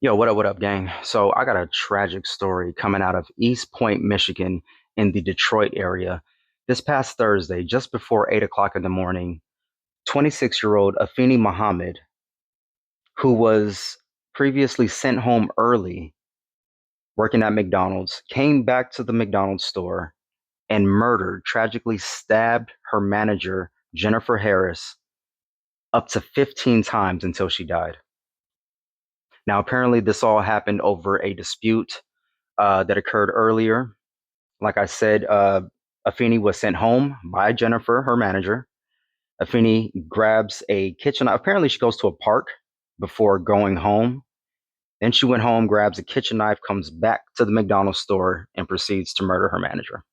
Yo, what up, gang? So I got a tragic story coming out of East Point, Michigan, in the Detroit area. This past Thursday, just before 8 o'clock in the morning, 26-year-old Afeni Muhammad, who was previously sent home early working at McDonald's, came back to the McDonald's store and murdered, tragically stabbed her manager, Jennifer Harris, up to 15 times until she died. Now, apparently, this all happened over a dispute that occurred earlier. Like I said, Afeni was sent home by Jennifer, her manager. Afeni grabs a kitchen knife. Apparently, she goes to a park before going home. Then she went home, grabs a kitchen knife, comes back to the McDonald's store, and proceeds to murder her manager.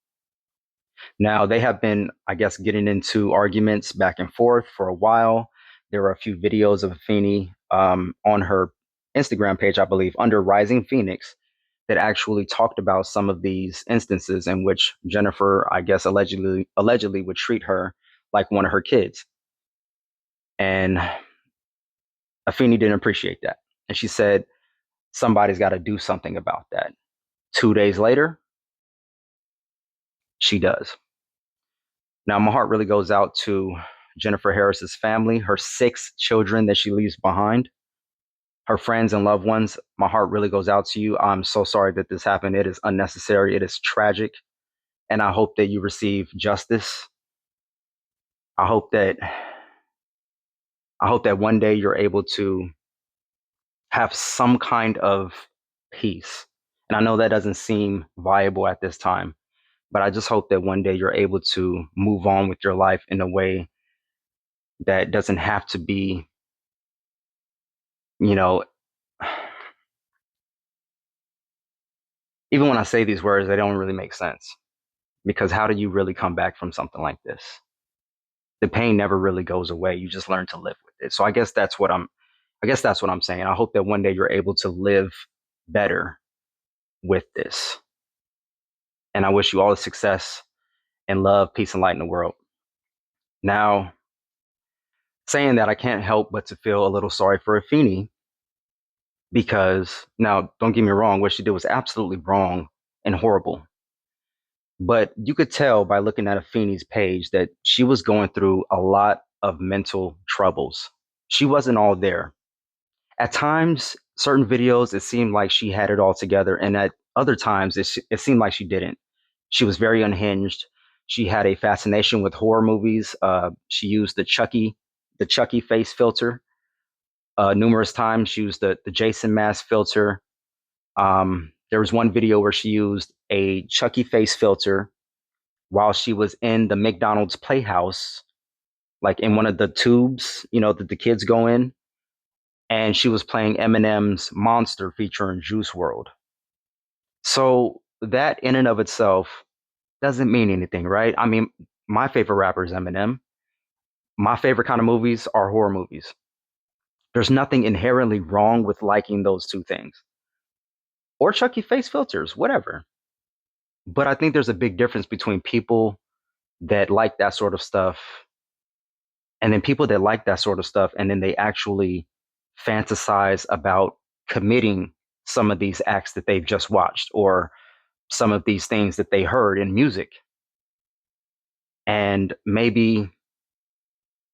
Now, they have been, I guess, getting into arguments back and forth for a while. There are a few videos of Afeni on her Instagram page, I believe, under Rising Phoenix, that actually talked about some of these instances in which Jennifer, I guess, allegedly would treat her like one of her kids. And Afeni didn't appreciate that. And she said, somebody's got to do something about that. 2 days later, she does. Now, my heart really goes out to Jennifer Harris's family, her 6 children that she leaves behind, her friends and loved ones. My heart really goes out to you. I'm so sorry that this happened. It is unnecessary. It is tragic. And I hope that you receive justice. I hope that I hope that one day you're able to have some kind of peace. And I know that doesn't seem viable at this time, but I just hope that one day you're able to move on with your life in a way that doesn't have to be, you know, even when I say these words, they don't really make sense, because how do you really come back from something like this? The pain never really goes away. You just learn to live with it. So I guess that's what I'm saying. I hope that one day you're able to live better with this. And I wish you all the success and love, peace, and light in the world. Now, saying that, I can't help but to feel a little sorry for Afeni, because now, don't get me wrong, what she did was absolutely wrong and horrible. But you could tell by looking at Afeni's page that she was going through a lot of mental troubles. She wasn't all there. At times, certain videos, it seemed like she had it all together, and at other times, it seemed like she didn't. She was very unhinged. She had a fascination with horror movies. She used the Chucky face filter numerous times. She used the Jason mask filter. There was one video where she used a Chucky face filter while she was in the McDonald's playhouse, like in one of the tubes, that the kids go in, and she was playing Eminem's Monster featuring Juice World. So that in and of itself doesn't mean anything, right? I mean, my favorite rapper is Eminem. My favorite kind of movies are horror movies. There's nothing inherently wrong with liking those two things. Or Chucky face filters, whatever. But I think there's a big difference between people that like that sort of stuff, and then people that like that sort of stuff and then they actually fantasize about committing some of these acts that they've just watched, or some of these things that they heard in music. And maybe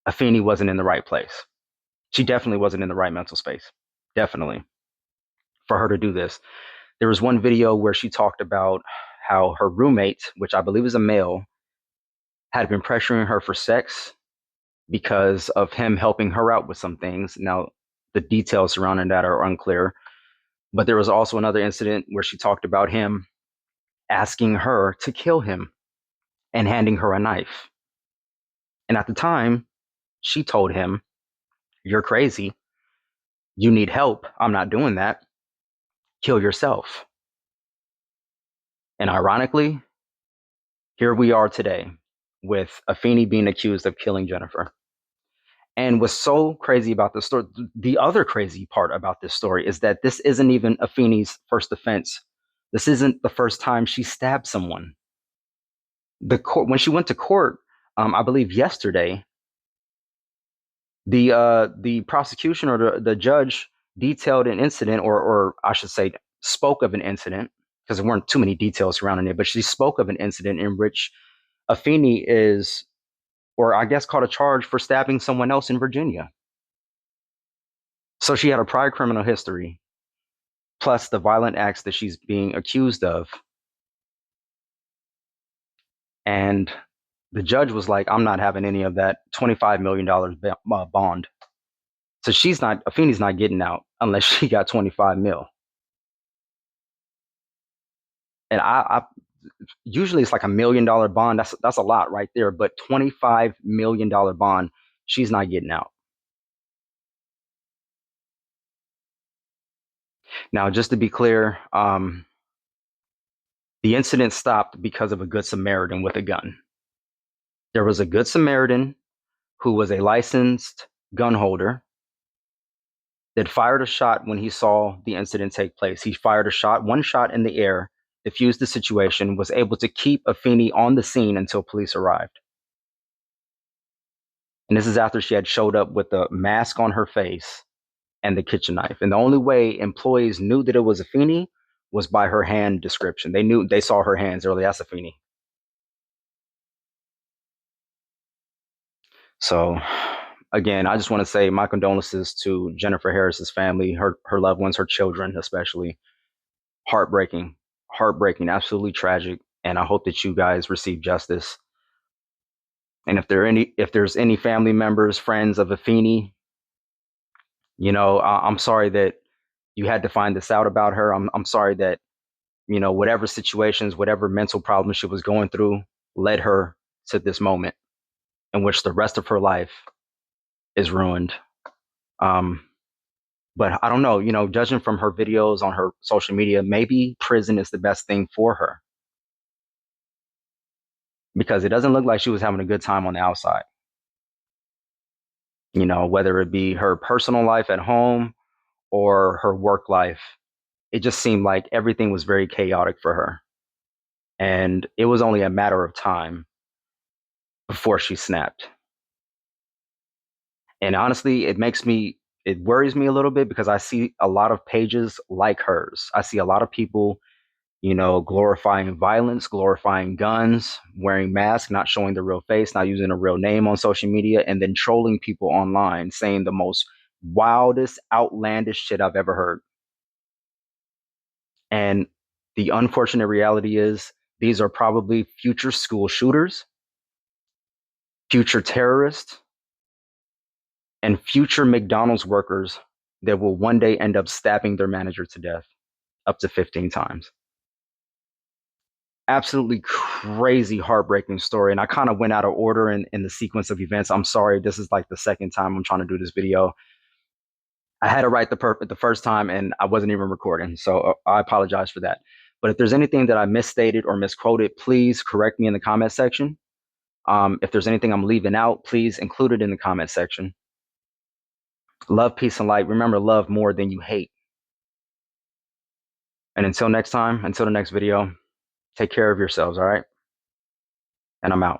Afeni wasn't in the right place. She definitely wasn't in the right mental space. Definitely. For her to do this. There was one video where she talked about how her roommate, which I believe is a male, had been pressuring her for sex because of him helping her out with some things. Now, the details surrounding that are unclear. But there was also another incident where she talked about him asking her to kill him and handing her a knife. And at the time, she told him, "You're crazy. You need help. I'm not doing that. Kill yourself." And ironically, here we are today with Afeni being accused of killing Jennifer. And what's so crazy about this story, the other crazy part about this story, is that this isn't even Afeni's first offense. This isn't the first time she stabbed someone. When she went to court, I believe yesterday, the prosecution or the judge detailed an incident, or I should say, spoke of an incident, because there weren't too many details surrounding it, but she spoke of an incident in which Afeni is, or I guess, caught a charge for stabbing someone else in Virginia. So she had a prior criminal history, plus the violent acts that she's being accused of. And the judge was like, I'm not having any of that $25 million bond. So Afeni's not getting out unless she got 25 mil. And I usually it's like $1 million bond. That's a lot right there. But $25 million bond, she's not getting out. Now, just to be clear, the incident stopped because of a good Samaritan with a gun. There was a good Samaritan who was a licensed gun holder that fired a shot when he saw the incident take place. He fired one shot in the air, diffused the situation, was able to keep Afeni on the scene until police arrived. And this is after she had showed up with a mask on her face and the kitchen knife. And the only way employees knew that it was Afeni was by her hand description. They saw her hands. They were like, that's Afeni. So again, I just want to say my condolences to Jennifer Harris's family, her loved ones, her children especially. Heartbreaking, absolutely tragic. And I hope that you guys receive justice. And if there's any family members, friends of Afeni, I'm sorry that you had to find this out about her. I'm sorry that, whatever situations, whatever mental problems she was going through led her to this moment in which the rest of her life is ruined. But I don't know, judging from her videos on her social media, maybe prison is the best thing for her, because it doesn't look like she was having a good time on the outside. Whether it be her personal life at home or her work life, it just seemed like everything was very chaotic for her. And it was only a matter of time before she snapped. And honestly, it worries me a little bit, because I see a lot of pages like hers. I see a lot of people, glorifying violence, glorifying guns, wearing masks, not showing the real face, not using a real name on social media, and then trolling people online, saying the most wildest, outlandish shit I've ever heard. And the unfortunate reality is these are probably future school shooters, future terrorists, and future McDonald's workers that will one day end up stabbing their manager to death up to 15 times. Absolutely crazy, heartbreaking story. And I kind of went out of order in the sequence of events. I'm sorry. This is like the second time I'm trying to do this video. I had it right the first time and I wasn't even recording. So I apologize for that. But if there's anything that I misstated or misquoted, please correct me in the comment section. If there's anything I'm leaving out, please include it in the comment section. Love, peace, and light. Remember, love more than you hate. And until next time, until the next video, take care of yourselves, all right? And I'm out.